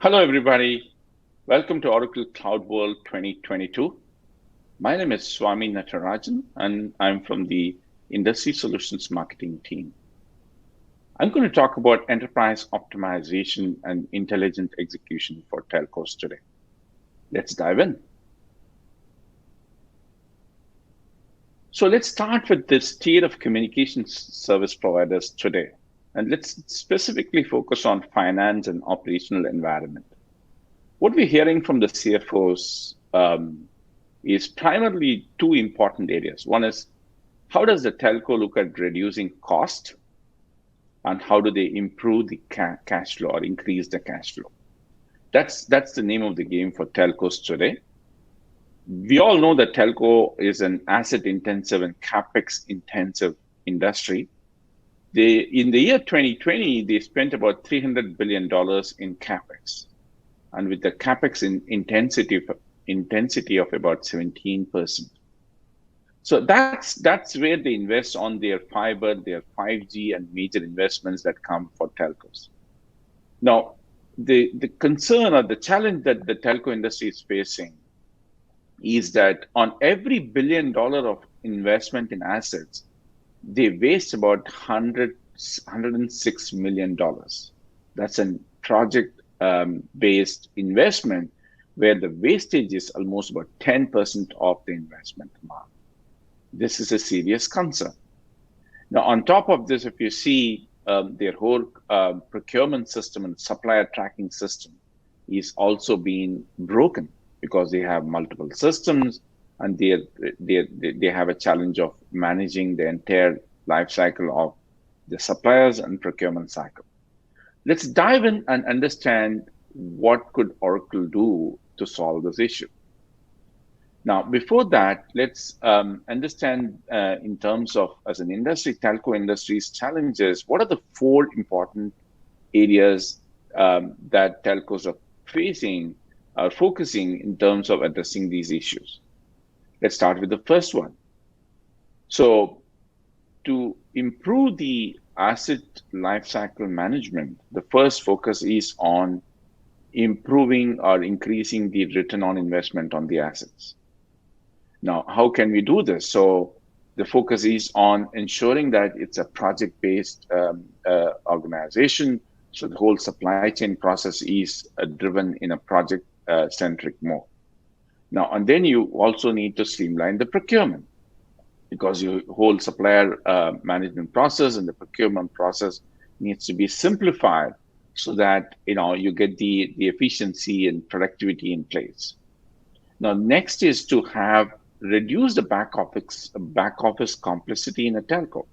Hello, everybody. Welcome to Oracle CloudWorld 2022. My name is Swami Natarajan, and I'm from the Industry Solutions Marketing team. I'm going to talk about enterprise optimization and intelligent execution for telcos today. Let's dive in. So let's start with the state of communications service providers today. And let's specifically focus on finance and operational environment. What we're hearing from the CFOs is primarily two important areas. One is, how does the telco look at reducing cost, and how do they improve the cash flow or increase the cash flow? That's the name of the game for telcos today. We all know that telco is an asset intensive and capex intensive industry. In the year 2020, they spent about $300 billion in capex, and with the capex intensity of about 17%. So that's where they invest on their fiber, their 5G, and major investments that come for telcos. Now, the concern or the challenge that the telco industry is facing is that on every $1 billion of investment in assets, they waste about $106 million. That's a project-based investment where the wastage is almost about 10% of the investment amount. This is a serious concern. Now, on top of this, if you see their whole procurement system and supplier tracking system is also being broken because they have multiple systems and they have a challenge of managing the entire life cycle of the suppliers and procurement cycle. Let's dive in and understand what could Oracle do to solve this issue. Now, before that, let's understand in terms of, as an industry, telco industry's challenges, what are the four important areas that telcos are focusing in terms of addressing these issues? Let's start with the first one. So to improve the asset lifecycle management, the first focus is on improving or increasing the return on investment on the assets. Now, how can we do this? So the focus is on ensuring that it's a project-based organization. So the whole supply chain process is driven in a project-centric mode. Now, and then you also need to streamline the procurement, because your whole supplier management process and the procurement process needs to be simplified so that you get the efficiency and productivity in place. Now, next is to reduce the back office complexity in a telco,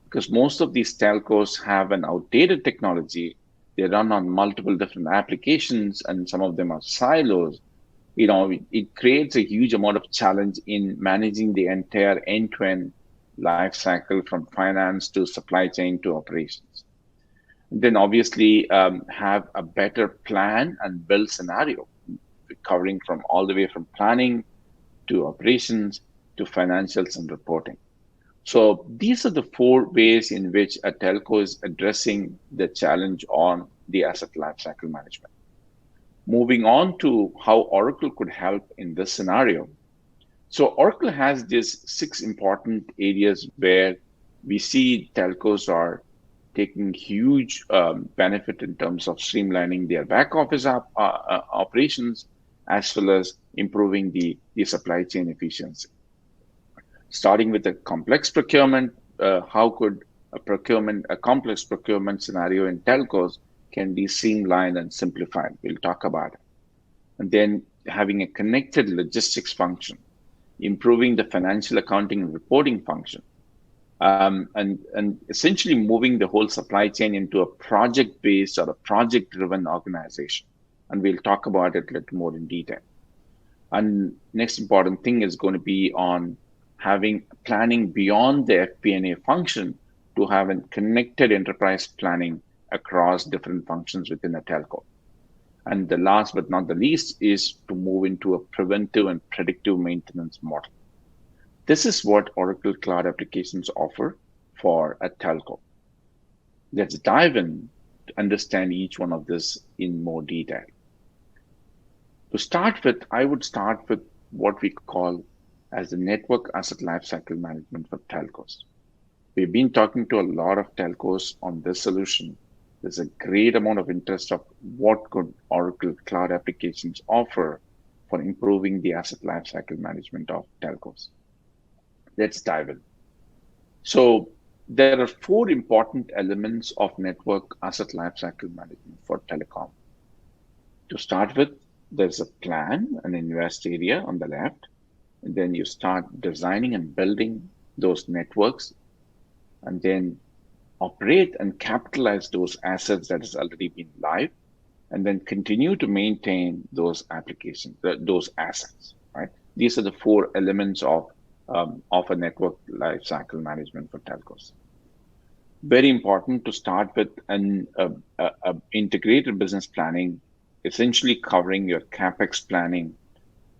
because most of these telcos have an outdated technology. They run on multiple different applications, and some of them are silos. It creates a huge amount of challenge in managing the entire end-to-end life cycle from finance to supply chain to operations. And then obviously have a better plan and build scenario, covering from all the way from planning to operations to financials and reporting. So these are the four ways in which a telco is addressing the challenge on the asset lifecycle management. Moving on to how Oracle could help in this scenario. So Oracle has these 6 important areas where we see telcos are taking huge benefit in terms of streamlining their back office operations, as well as improving the supply chain efficiency. Starting with the complex procurement, how could a complex procurement scenario in telcos can be streamlined and simplified? We'll talk about it. And then having a connected logistics function, improving the financial accounting and reporting function, and essentially moving the whole supply chain into a project-based or a project-driven organization. And we'll talk about it a little more in detail. And next important thing is going to be on having planning beyond the FP&A function to have a connected enterprise planning across different functions within a telco. And the last but not the least is to move into a preventive and predictive maintenance model. This is what Oracle Cloud Applications offer for a telco. Let's dive in to understand each one of this in more detail. To start with, I would start with what we call as the network asset lifecycle management for telcos. We've been talking to a lot of telcos on this solution. There's a great amount of interest of what could Oracle Cloud Applications offer for improving the asset lifecycle management of telcos. Let's dive in. So there are four important elements of network asset lifecycle management for telecom. To start with, there's a plan, an invest area on the left, and then you start designing and building those networks, and then operate and capitalize those assets that has already been live, and then continue to maintain those applications, those assets, right? These are the four elements of a network lifecycle management for telcos. Very important to start with an integrated business planning, essentially covering your CapEx planning,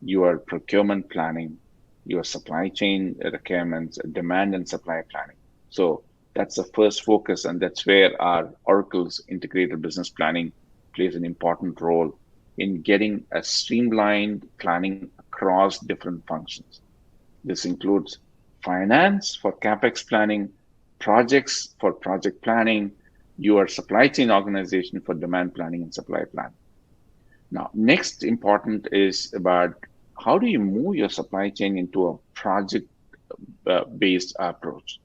your procurement planning, your supply chain requirements, demand and supply planning. So that's the first focus, and that's where our Oracle's integrated business planning plays an important role in getting a streamlined planning across different functions. This includes finance for CapEx planning, projects for project planning, your supply chain organization for demand planning and supply planning. Now, next important is about how do you move your supply chain into a project-based approach.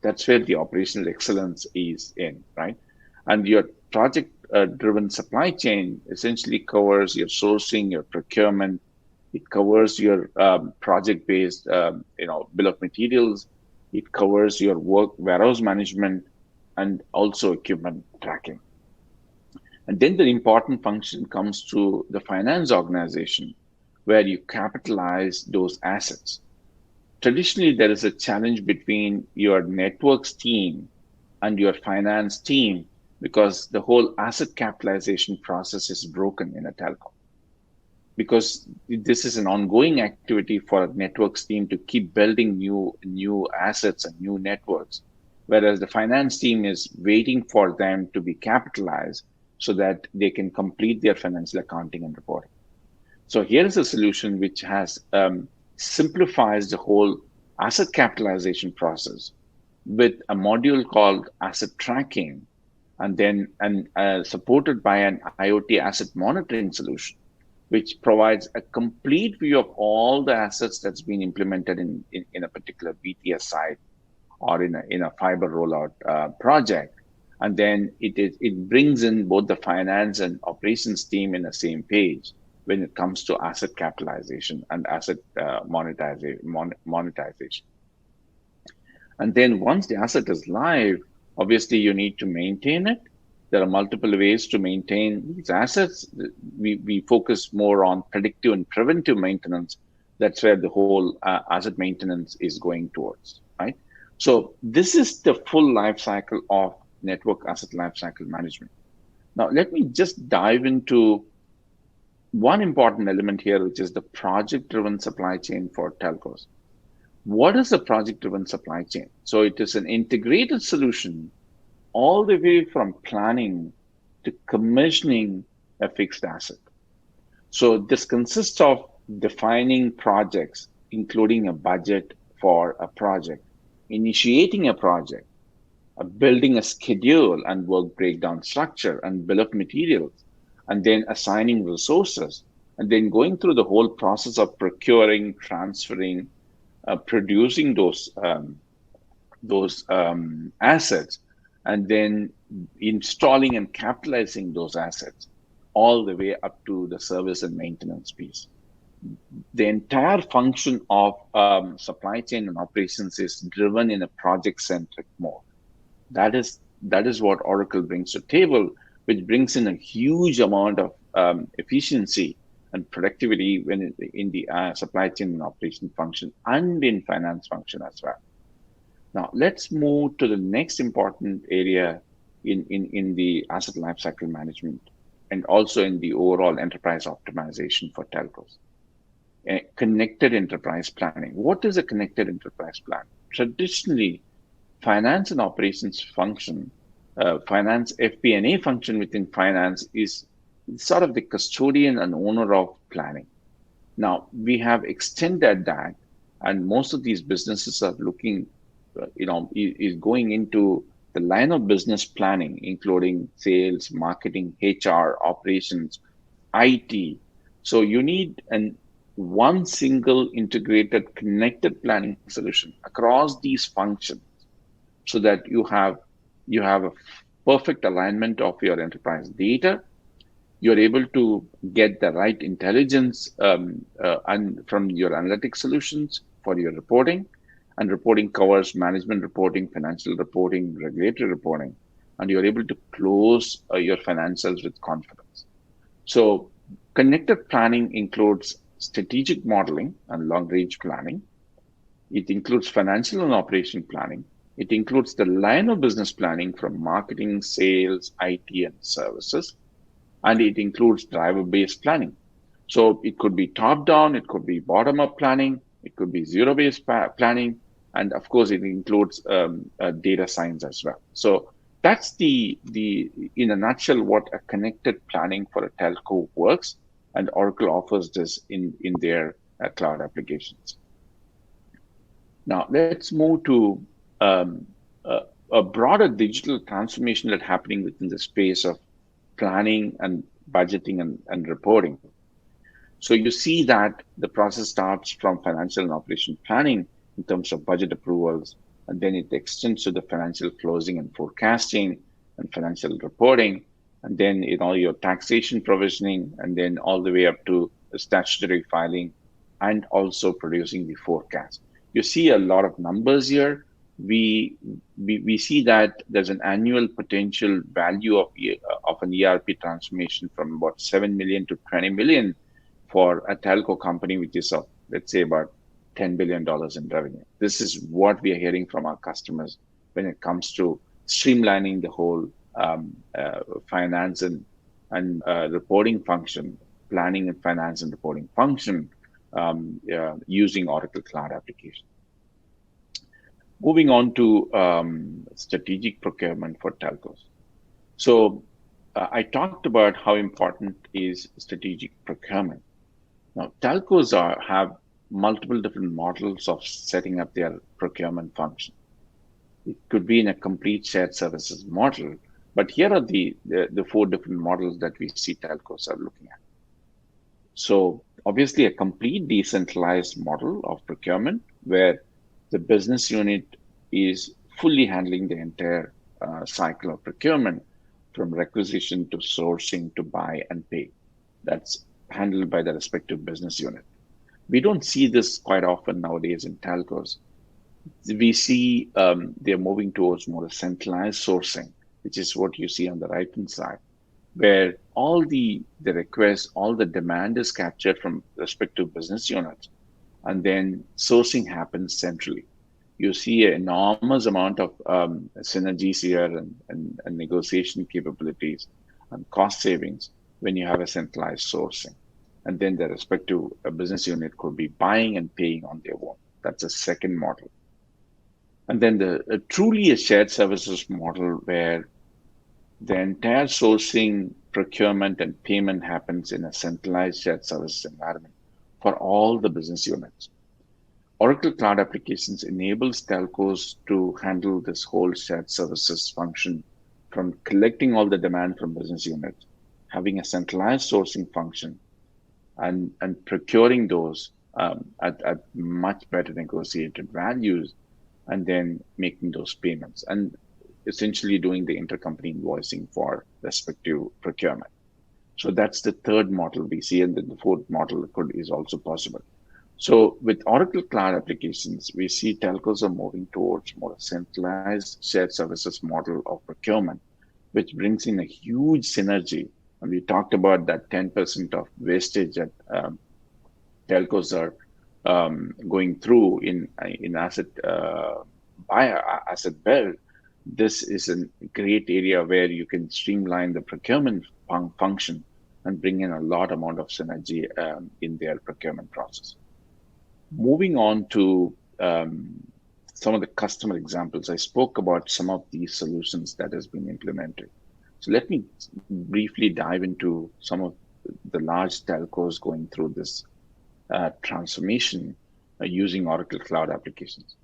That's where the operational excellence is in, right? And your project-driven supply chain essentially covers your sourcing, your procurement. It covers your project-based, bill of materials. It covers your warehouse management, and also equipment tracking. And then the important function comes to the finance organization, where you capitalize those assets. Traditionally, there is a challenge between your networks team and your finance team because the whole asset capitalization process is broken in a telco. Because this is an ongoing activity for a networks team to keep building new assets and new networks, whereas the finance team is waiting for them to be capitalized so that they can complete their financial accounting and reporting. So here is a solution which has simplifies the whole asset capitalization process with a module called asset tracking, and then supported by an IoT asset monitoring solution, which provides a complete view of all the assets that's been implemented in a particular BTS site or in a fiber rollout project. And then it brings in both the finance and operations team in the same page when it comes to asset capitalization and asset monetization. And then once the asset is live, obviously you need to maintain it. There are multiple ways to maintain these assets. We focus more on predictive and preventive maintenance. That's where the whole asset maintenance is going towards, right? So this is the full life cycle of network asset lifecycle management. Now, let me just dive into one important element here, which is the project-driven supply chain for telcos. What is a project-driven supply chain? So it is an integrated solution all the way from planning to commissioning a fixed asset. So this consists of defining projects, including a budget for a project, initiating a project, building a schedule and work breakdown structure and bill of materials, and then assigning resources, and then going through the whole process of procuring, transferring, producing those assets, and then installing and capitalizing those assets all the way up to the service and maintenance piece. The entire function of supply chain and operations is driven in a project-centric mode. That is what Oracle brings to the table, which brings in a huge amount of efficiency and productivity when in the supply chain and operation function and in finance function as well. Now, let's move to the next important area in the asset lifecycle management and also in the overall enterprise optimization for telcos. Connected enterprise planning. What is a connected enterprise plan? Traditionally, finance and operations function, finance FP&A function within finance is sort of the custodian and owner of planning. Now, we have extended that, and most of these businesses are looking, is going into the line of business planning, including sales, marketing, HR, operations, IT. So you need an one single integrated connected planning solution across these functions so that you have a perfect alignment of your enterprise data. You're able to get the right intelligence and from your analytic solutions for your reporting. And reporting covers management reporting, financial reporting, regulatory reporting, and you're able to close your financials with confidence. So connected planning includes strategic modeling and long range planning. It includes financial and operation planning. It includes the line of business planning from marketing, sales, IT, and services. And it includes driver-based planning. So it could be top-down, it could be bottom-up planning, it could be zero-based planning, and of course it includes data science as well. So that's the in a nutshell what a connected planning for a telco works, and Oracle offers this in their cloud applications. Now let's move to a broader digital transformation that's happening within the space of planning and budgeting and reporting. So you see that the process starts from financial and operation planning in terms of budget approvals, and then it extends to the financial closing and forecasting and financial reporting, and then your taxation provisioning, and then all the way up to the statutory filing and also producing the forecast. You see a lot of numbers here. We see that there's an annual potential value of an ERP transformation from about 7 million to 20 million for a telco company, which is of, let's say, about $10 billion in revenue. This is what we are hearing from our customers when it comes to streamlining the whole finance and reporting function, planning and finance and reporting function using Oracle Cloud application. Moving on to strategic procurement for telcos. So I talked about how important is strategic procurement. Now, telcos have multiple different models of setting up their procurement function. It could be in a complete shared services model, but here are the four different models that we see telcos are looking at. So obviously a complete decentralized model of procurement where the business unit is fully handling the entire cycle of procurement from requisition to sourcing to buy and pay. That's handled by the respective business unit. We don't see this quite often nowadays in telcos. We see they're moving towards more centralized sourcing, which is what you see on the right-hand side, where all the requests, all the demand is captured from respective business units, and then sourcing happens centrally. You see an enormous amount of synergies here and negotiation capabilities and cost savings when you have a centralized sourcing. And then the respective business unit could be buying and paying on their own. That's a second model. And then truly a shared services model where the entire sourcing, procurement, and payment happens in a centralized shared services environment for all the business units. Oracle Cloud Applications enables telcos to handle this whole shared services function from collecting all the demand from business units, having a centralized sourcing function, and procuring those at much better negotiated values, and then making those payments and essentially doing the intercompany invoicing for respective procurement. So that's the third model we see, and then the fourth model is also possible. So with Oracle Cloud Applications, we see telcos are moving towards more centralized shared services model of procurement, which brings in a huge synergy. And we talked about that 10% of wastage that telcos are going through in asset asset build. This is a great area where you can streamline the procurement function and bring in a lot amount of synergy in their procurement process. Moving on to some of the customer examples, I spoke about some of these solutions that has been implemented. So let me briefly dive into some of the large telcos going through this transformation using Oracle Cloud applications.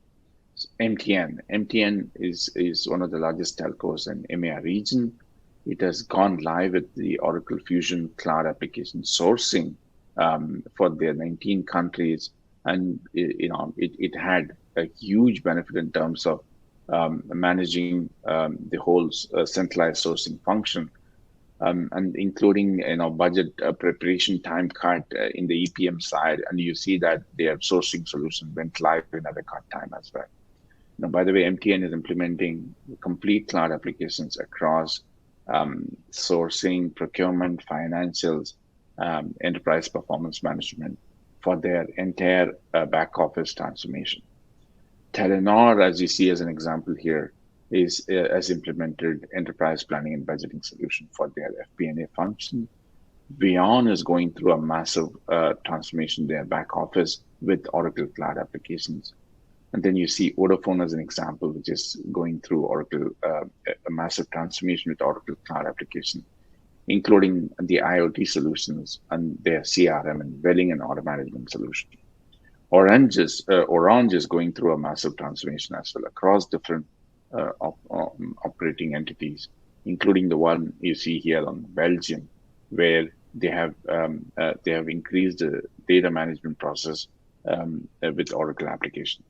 MTN is one of the largest telcos in EMEA region. It has gone live with the Oracle Fusion Cloud application sourcing for their 19 countries, and it had a huge benefit in terms of managing the whole centralized sourcing function, and including budget preparation time cut in the EPM side, and you see that their sourcing solution went live in a record time as well. Now, by the way, MTN is implementing complete cloud applications across sourcing, procurement, financials, enterprise performance management for their entire back office transformation. Telenor, as you see as an example here, has implemented enterprise planning and budgeting solution for their FP&A function. Vion is going through a massive transformation in their back office with Oracle Cloud applications. And then you see Vodafone as an example, which is going through Oracle, a massive transformation with Oracle Cloud application, including the IoT solutions and their CRM and billing and order management solution. Orange is going through a massive transformation as well across different operating entities, including the one you see here on Belgium, where they have increased the data management process with Oracle application.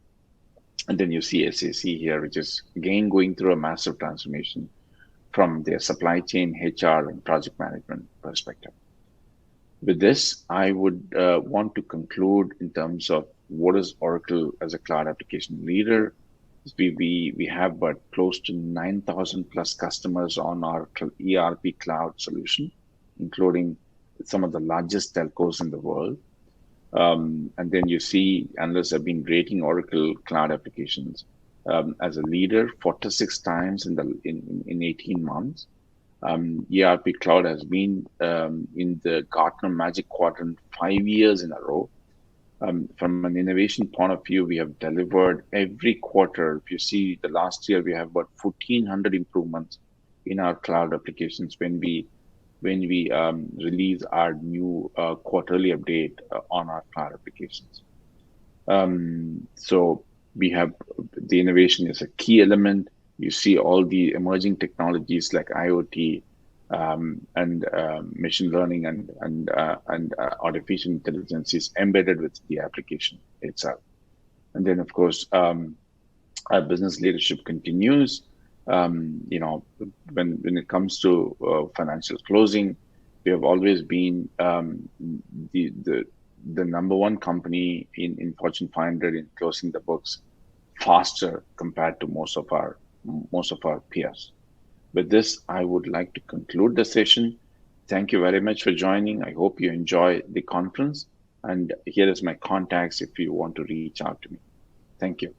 And then you see SAC here, which is again going through a massive transformation from their supply chain, HR, and project management perspective. With this, I would want to conclude in terms of what is Oracle as a cloud application leader. We have but close to 9,000 plus customers on our ERP cloud solution, including some of the largest telcos in the world. And then you see analysts have been rating Oracle cloud applications as a leader 46 times in 18 months. ERP cloud has been in the Gartner Magic Quadrant 5 years in a row. From an innovation point of view, we have delivered every quarter. If you see the last year, we have about 1,400 improvements in our cloud applications when we release our new quarterly update on our cloud applications. So we have the innovation is a key element. You see all the emerging technologies like IoT and machine learning and artificial intelligence is embedded with the application itself. And then, of course, our business leadership continues. When it comes to financial closing, we have always been the number one company in Fortune 500 in closing the books faster compared to most of our peers. With this, I would like to conclude the session. Thank you very much for joining. I hope you enjoy the conference. And here is my contacts if you want to reach out to me. Thank you.